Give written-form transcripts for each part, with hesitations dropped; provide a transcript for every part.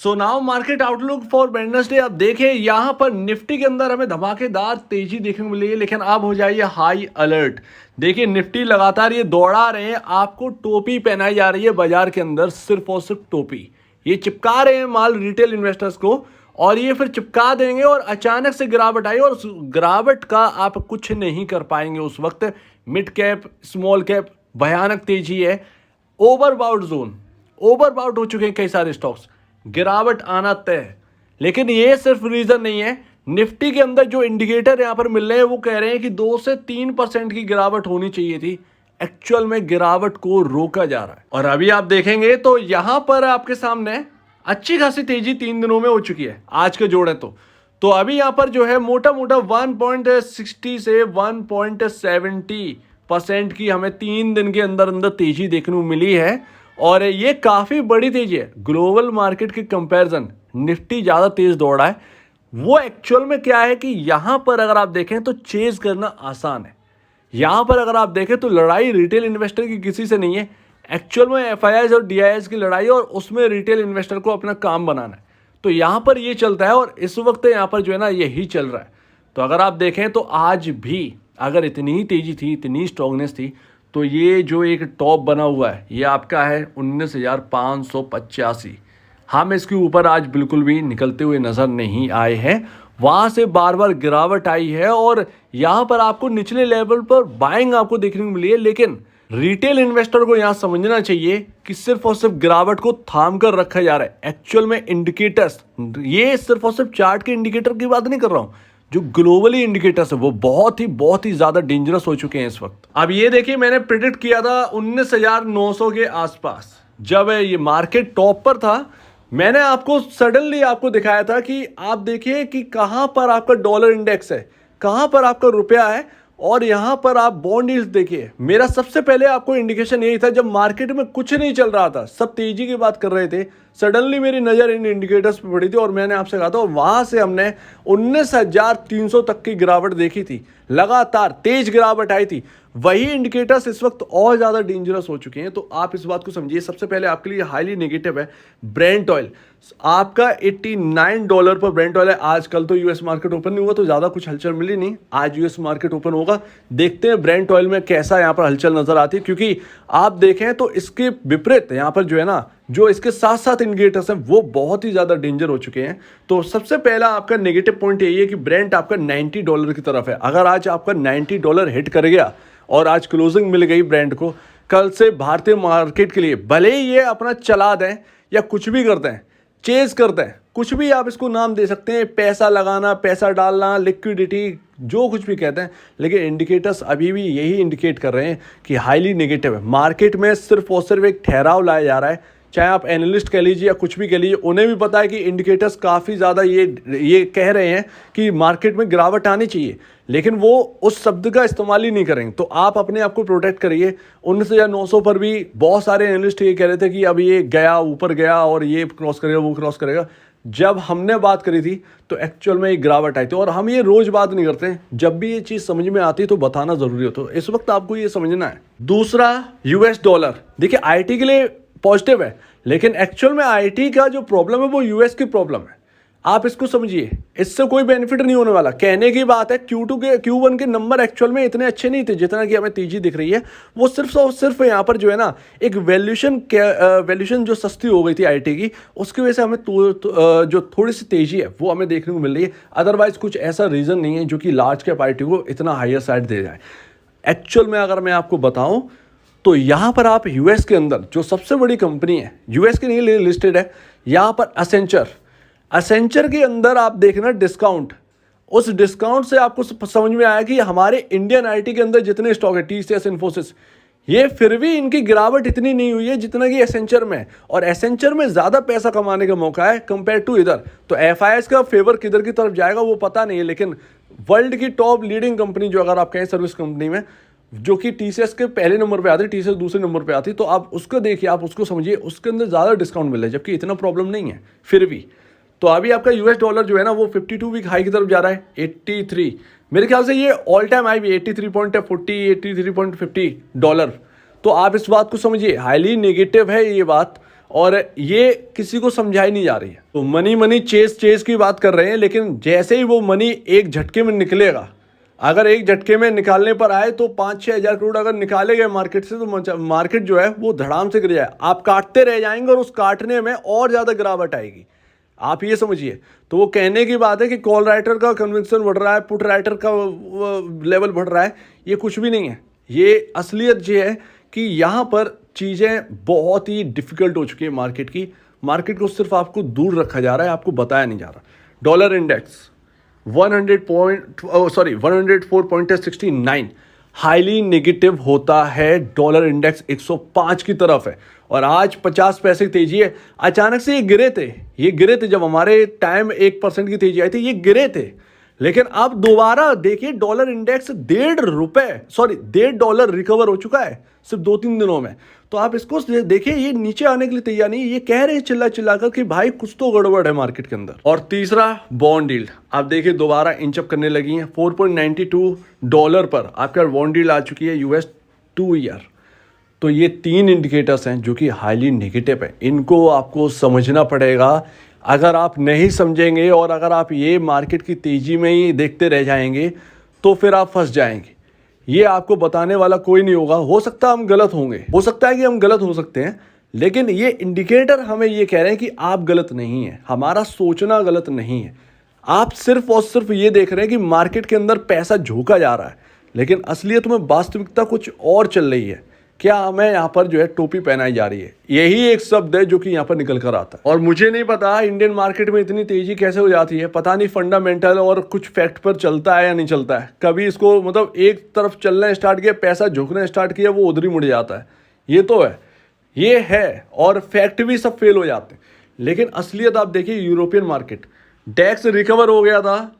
So now market outlook for Wednesday. अब देखें यहाँ पर निफ्टी के अंदर हमें धमाकेदार तेजी देखने को मिली है, लेकिन अब हो जाइए हाई अलर्ट। देखिए निफ्टी लगातार ये दौड़ा रहे हैं, आपको टोपी पहनाई जा रही है बाजार के अंदर, सिर्फ और सिर्फ टोपी। ये चिपका रहे हैं माल रिटेल इन्वेस्टर्स को, और ये फिर चिपका देंगे और अचानक से गिरावट आई, और उस गिरावट का आप कुछ नहीं कर पाएंगे उस वक्त। मिड कैप स्मॉल कैप भयानक तेजी है, ओवरबाउट जोन, ओवरबाउट हो चुके हैं कई सारे स्टॉक्स, गिरावट आना तय है। लेकिन ये सिर्फ रीजन नहीं है, निफ्टी के अंदर जो इंडिकेटर यहां पर मिल रहे हैं वो कह रहे हैं कि 2 से 3% की गिरावट होनी चाहिए थी। एक्चुअल में गिरावट को रोका जा रहा है, और अभी आप देखेंगे तो यहां पर आपके सामने अच्छी खासी तेजी 3 दिनों में हो चुकी है आज के जोड़े तो अभी यहां पर जो है मोटा मोटा 1.60 से 1.70% की हमें 3 दिन के अंदर अंदर तेजी देखने को मिली है, और ये काफ़ी बड़ी तेजी है। ग्लोबल मार्केट के कंपैरिजन निफ्टी ज़्यादा तेज दौड़ा है। वो एक्चुअल में क्या है कि यहाँ पर अगर आप देखें तो चेज करना आसान है। यहाँ पर अगर आप देखें तो लड़ाई रिटेल इन्वेस्टर की किसी से नहीं है, एक्चुअल में एफआईआईज और डीआईआईज की लड़ाई, और उसमें रिटेल इन्वेस्टर को अपना काम बनाना है। तो यहाँ पर ये चलता है, और इस वक्त यहाँ पर जो है ना यही चल रहा है। तो अगर आप देखें तो आज भी अगर इतनी ही तेजी थी, इतनी स्ट्रॉन्गनेस थी, तो ये जो एक टॉप बना हुआ है ये आपका है 19,585। हम इसके ऊपर आज बिल्कुल भी निकलते हुए नज़र नहीं आए हैं। वहाँ से बार बार गिरावट आई है, और यहाँ पर आपको निचले लेवल पर बाइंग आपको देखने को मिली है। लेकिन रिटेल इन्वेस्टर को यहाँ समझना चाहिए कि सिर्फ और सिर्फ गिरावट को थाम कर रखा जा रहा है। एक्चुअल में इंडिकेटर्स, ये सिर्फ और सिर्फ चार्ट के इंडिकेटर की बात नहीं कर रहा हूँ, जो ग्लोबली इंडिकेटर्स है वो बहुत ही ज़्यादा डेंजरस हो चुके हैं इस वक्त। अब ये देखिए, मैंने प्रिडिक्ट किया था 19,900 के आसपास, जब ये मार्केट टॉप पर था। मैंने आपको सडनली आपको दिखाया था कि आप देखिए कि कहाँ पर आपका डॉलर इंडेक्स है, कहाँ पर आपका रुपया है, और यहाँ पर आप बॉन्ड यील्ड देखिए। मेरा सबसे पहले आपको इंडिकेशन यही था, जब मार्केट में कुछ नहीं चल रहा था, सब तेजी की बात कर रहे थे, सडनली मेरी नज़र इन इंडिकेटर्स पे पड़ी थी, और मैंने आपसे कहा था, और वहाँ से हमने 19,300 तक की गिरावट देखी थी, लगातार तेज गिरावट आई थी। वही इंडिकेटर्स इस वक्त और ज़्यादा डेंजरस हो चुके हैं। तो आप इस बात को समझिए। सबसे पहले आपके लिए हाईली नेगेटिव है ब्रेंट ऑयल। आपका $89 पर ब्रेंट ऑयल है आज। कल तो यूएस मार्केट ओपन नहीं हुआ तो ज़्यादा कुछ हलचल मिली नहीं, आज यूएस मार्केट ओपन होगा, देखते हैं ब्रेंट ऑयल में कैसा यहाँ पर हलचल नजर आती है। क्योंकि आप देखें तो इसके विपरीत यहाँ पर जो है ना, जो इसके साथ साथ इंडिकेटर्स हैं वो बहुत ही ज़्यादा डेंजर हो चुके हैं। तो सबसे पहला आपका नेगेटिव पॉइंट यही है कि ब्रेंट आपका $90 की तरफ है। अगर आज आपका $90 हिट कर गया और आज क्लोजिंग मिल गई ब्रेंट को, कल से भारतीय मार्केट के लिए भले ही ये अपना चला दें या कुछ भी करते हैं, चेज करते हैं, कुछ भी आप इसको नाम दे सकते हैं, पैसा लगाना, पैसा डालना, लिक्विडिटी, जो कुछ भी कहते हैं, लेकिन इंडिकेटर्स अभी भी यही इंडिकेट कर रहे हैं कि हाईली नेगेटिव है। मार्केट में सिर्फ और सिर्फ एक ठहराव लाया जा रहा है। चाहे आप एनालिस्ट कह लीजिए या कुछ भी कह लीजिए, उन्हें भी पता है कि इंडिकेटर्स काफ़ी ज़्यादा ये कह रहे हैं कि मार्केट में गिरावट आनी चाहिए, लेकिन वो उस शब्द का इस्तेमाल ही नहीं करेंगे। तो आप अपने आप को प्रोटेक्ट करिए। 19,900 पर भी बहुत सारे एनालिस्ट ये कह रहे थे कि अब ये गया, ऊपर गया और ये क्रॉस करेगा, वो क्रॉस करेगा। जब हमने बात करी थी तो एक्चुअल में एक गिरावट आई थी, और हम ये रोज बात नहीं करते, जब भी ये चीज़ समझ में आती है तो बताना ज़रूरी हो। तो इस वक्त आपको ये समझना है। दूसरा, यूएस डॉलर। देखिए आईटी के लिए पॉजिटिव है, लेकिन एक्चुअल में आईटी का जो प्रॉब्लम है वो यूएस की प्रॉब्लम है। आप इसको समझिए, इससे कोई बेनिफिट नहीं होने वाला। कहने की बात है Q1 के नंबर एक्चुअल में इतने अच्छे नहीं थे जितना कि हमें तेजी दिख रही है। वो सिर्फ यहाँ पर जो है ना, एक वैल्यूशन जो सस्ती हो गई थी आईटी की, उसकी वजह से हमें जो थोड़ी सी तेजी है वो हमें देखने को मिल रही है। अदरवाइज कुछ ऐसा रीज़न नहीं है जो कि लार्ज कैप आईटी को इतना हायर साइड दे जाए। एक्चुअल में अगर मैं आपको बताऊं तो यहाँ पर आप यूएस के अंदर जो सबसे बड़ी कंपनी है, यूएस के लिए लिस्टेड है, यहाँ पर असेंचर के अंदर आप देखना डिस्काउंट। उस डिस्काउंट से आपको समझ में आया कि हमारे इंडियन आईटी के अंदर जितने स्टॉक है, टीसीएस, इन्फोसिस, ये फिर भी इनकी गिरावट इतनी नहीं हुई है जितना कि एसेंचर में। और एसेंचर में ज़्यादा पैसा कमाने का मौका है कंपेयर टू इधर। तो एफआईएस का फेवर किधर की तरफ जाएगा वो पता नहीं है, लेकिन वर्ल्ड की टॉप लीडिंग कंपनी जो अगर आप कहें सर्विस कंपनी में, जो कि टीसीएस के पहले नंबर पे आती है, टीसीएस दूसरे नंबर पे आती है, तो आप उसको देखिए, आप उसको समझिए, उसके अंदर ज़्यादा डिस्काउंट मिल रहा है, जबकि इतना प्रॉब्लम नहीं है फिर भी। तो अभी आपका यूएस डॉलर जो है ना वो 52 वीक हाई की तरफ जा रहा है, 83। मेरे ख्याल से ये ऑल टाइम हाई भी 83.40, $83.50। तो आप इस बात को समझिए, हाईली नेगेटिव है ये बात। और ये किसी को समझाई नहीं जा रही है। तो मनी मनी चेस की बात कर रहे हैं, लेकिन जैसे ही वो मनी एक झटके में निकलेगा, अगर एक झटके में निकालने पर आए तो 5-6 हज़ार करोड़ अगर निकाले गए मार्केट से, तो मार्केट जो है वो धड़ाम से गिर जाए। आप काटते रह जाएंगे और उस काटने में और ज़्यादा गिरावट आएगी, आप ये समझिए। तो वो कहने की बात है कि कॉल राइटर का कन्विक्शन बढ़ रहा है, पुट राइटर का लेवल बढ़ रहा है, ये कुछ भी नहीं है। ये असलियत ये है कि यहाँ पर चीज़ें बहुत ही डिफिकल्ट हो चुकी है मार्केट को सिर्फ आपको दूर रखा जा रहा है, आपको बताया नहीं जा रहा। डॉलर इंडेक्स 104.69 हाईली नेगेटिव होता है। डॉलर इंडेक्स 105 की तरफ है और आज 50 पैसे की तेजी है। अचानक से ये गिरे थे जब हमारे टाइम 1% की तेजी आई थी, ये गिरे थे। लेकिन अब दोबारा देखिए डॉलर इंडेक्स $1.5 रिकवर हो चुका है सिर्फ 2-3 दिनों में। तो आप इसको देखिए, ये नीचे आने के लिए तैयार नहीं है। ये कह रहे हैं चिल्ला कर कि भाई कुछ तो गड़बड़ है मार्केट के अंदर। और तीसरा बॉन्ड यील्ड, आप देखिए दोबारा इंचअप करने लगी है। $4.92 पर आपका बॉन्ड यील्ड आ चुकी है US 2 ईयर। तो ये 3 इंडिकेटर्स हैं जो कि हाईली नेगेटिव है, इनको आपको समझना पड़ेगा। अगर आप नहीं समझेंगे और अगर आप ये मार्केट की तेजी में ही देखते रह जाएंगे तो फिर आप फंस जाएंगे। ये आपको बताने वाला कोई नहीं होगा। हो सकता है हम गलत होंगे, हो सकता है कि हम गलत हो सकते हैं, लेकिन ये इंडिकेटर हमें ये कह रहे हैं कि आप गलत नहीं है, हमारा सोचना गलत नहीं है। आप सिर्फ और सिर्फ ये देख रहे हैं कि मार्केट के अंदर पैसा झोंका जा रहा है, लेकिन असलियत में वास्तविकता कुछ और चल रही है। क्या हमें यहाँ पर जो है टोपी पहनाई जा रही है, यही एक शब्द है जो कि यहाँ पर निकल कर आता है। और मुझे नहीं पता इंडियन मार्केट में इतनी तेजी कैसे हो जाती है, पता नहीं फंडामेंटल और कुछ फैक्ट पर चलता है या नहीं चलता है। कभी इसको मतलब एक तरफ चलना स्टार्ट किया, पैसा झुकना स्टार्ट किया, वो उधर ही मुड़ जाता है। ये है और फैक्ट भी सब फेल हो जाते हैं। लेकिन असलियत आप देखिए, यूरोपियन मार्केट डैक्स रिकवर हो गया था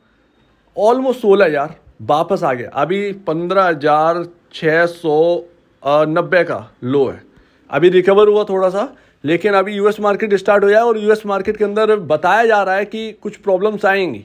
ऑलमोस्ट 16,000, वापस आ गया। अभी 15,690 का लो है, अभी रिकवर हुआ थोड़ा सा। लेकिन अभी यूएस मार्केट स्टार्ट हो जाए और यूएस मार्केट के अंदर बताया जा रहा है कि कुछ प्रॉब्लम्स आएंगी,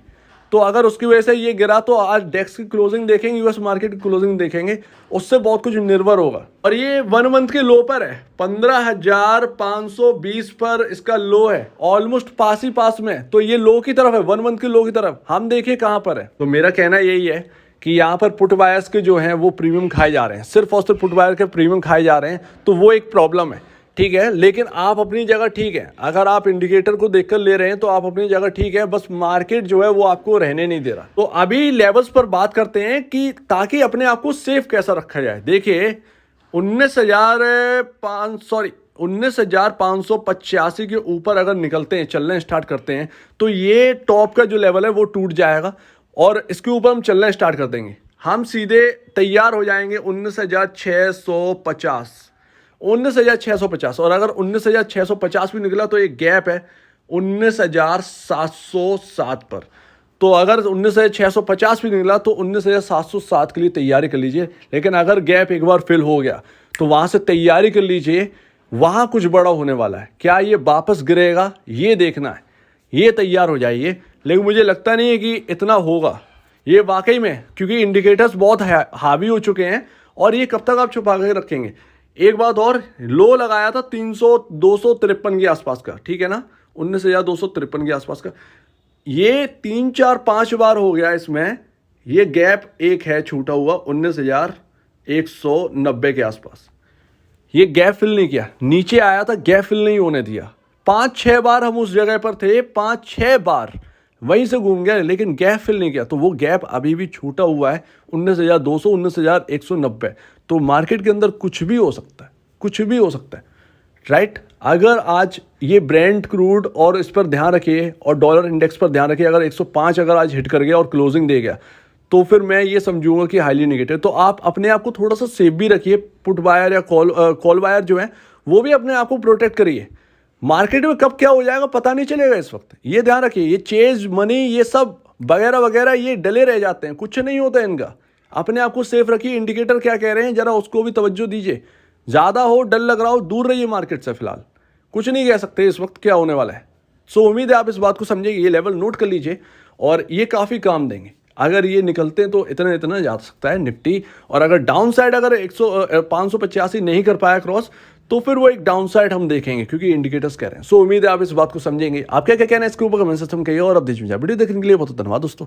तो अगर उसकी वजह से ये गिरा तो आज डेक्स की क्लोजिंग देखेंगे, यूएस मार्केट की क्लोजिंग देखेंगे, उससे बहुत कुछ निर्भर होगा। और ये 1 मंथ के लो पर है, 15,520 पर इसका लो है, ऑलमोस्ट पास ही पास में। तो ये लो की तरफ है, 1 मंथ के लो की तरफ। हम देखिए कहां पर है। तो मेरा कहना यही है कि यहाँ पर पुट बायर्स के जो हैं वो प्रीमियम खाए जा रहे हैं, सिर्फ और सिर्फ पुट बायर के प्रीमियम खाए जा रहे हैं, तो वो एक प्रॉब्लम है, ठीक है। लेकिन आप अपनी जगह ठीक है, अगर आप इंडिकेटर को देखकर ले रहे हैं तो आप अपनी जगह ठीक है, बस मार्केट जो है वो आपको रहने नहीं दे रहा। तो अभी लेवल्स पर बात करते हैं कि ताकि अपने आप को सेफ कैसा रखा जाए। देखिए 19,585 के ऊपर अगर निकलते हैं, चलना स्टार्ट करते हैं, तो ये टॉप का जो लेवल है वो टूट जाएगा और इसके ऊपर हम चलना स्टार्ट कर देंगे। हम सीधे तैयार हो जाएंगे 19,650। और अगर 19,650 भी निकला तो एक गैप है 19,707 पर। तो अगर 19,650 भी निकला तो 19,707 के लिए तैयारी कर लीजिए। लेकिन अगर गैप एक बार फिल हो गया तो वहां से तैयारी कर लीजिए, वहां कुछ बड़ा होने वाला है। क्या ये वापस गिरेगा, ये देखना है, ये तैयार हो जाइए। लेकिन मुझे लगता नहीं है कि इतना होगा ये वाकई में, क्योंकि इंडिकेटर्स बहुत हावी हो चुके हैं। और ये कब तक आप छुपा के रखेंगे। एक बात और, लो लगाया था 253 के आसपास का, ठीक है ना, 19,253 के आसपास का। ये 3-4-5 बार हो गया इसमें। ये गैप एक है छूटा हुआ 19,190 के आसपास। ये गैप फिल नहीं किया, नीचे आया था, गैप फिल नहीं होने दिया। 5-6 बार हम उस जगह पर थे, 5-6 बार वहीं से घूम गया, लेकिन गैप फिल नहीं किया। तो वो गैप अभी भी छूटा हुआ है 19,200, 19,190। तो मार्केट के अंदर कुछ भी हो सकता है, कुछ भी हो सकता है, राइट। अगर आज ये ब्रेंट क्रूड और इस पर ध्यान रखिए और डॉलर इंडेक्स पर ध्यान रखिए, अगर 105 अगर आज हिट कर गया और क्लोजिंग दे गया तो फिर मैं ये समझूंगा कि हाईली नेगेटिव। तो आप अपने आप को थोड़ा सा सेफ भी रखिए, पुट बायर या कॉल बायर जो है वो भी अपने आप को प्रोटेक्ट करिए। मार्केट में कब क्या हो जाएगा पता नहीं चलेगा इस वक्त, ये ध्यान रखिए। ये चेज मनी ये सब वगैरह वगैरह ये डले रह जाते हैं, कुछ नहीं होता है इनका। अपने आप को सेफ रखिए, इंडिकेटर क्या कह रहे हैं जरा उसको भी तवज्जो दीजिए। ज़्यादा हो, डर लग रहा हो, दूर रहिए मार्केट से। फिलहाल कुछ नहीं कह सकते इस वक्त क्या होने वाला है। सो उम्मीद है आप इस बात को समझेंगे, ये लेवल नोट कर लीजिए और ये काफ़ी काम देंगे। अगर ये निकलते हैं तो इतना जा सकता है निफ्टी। और अगर डाउन साइड अगर 585 नहीं कर पाया क्रॉस, तो फिर वो एक डाउन साइड हम देखेंगे, क्योंकि इंडिकेटर्स कह रहे हैं। सो उम्मीद है आप इस बात को समझेंगे। आप क्या क्या कहना है इसके ऊपर कमेंट सेक्शन में कहिए, और अब वीडियो देखने के लिए बहुत धन्यवाद दोस्तों।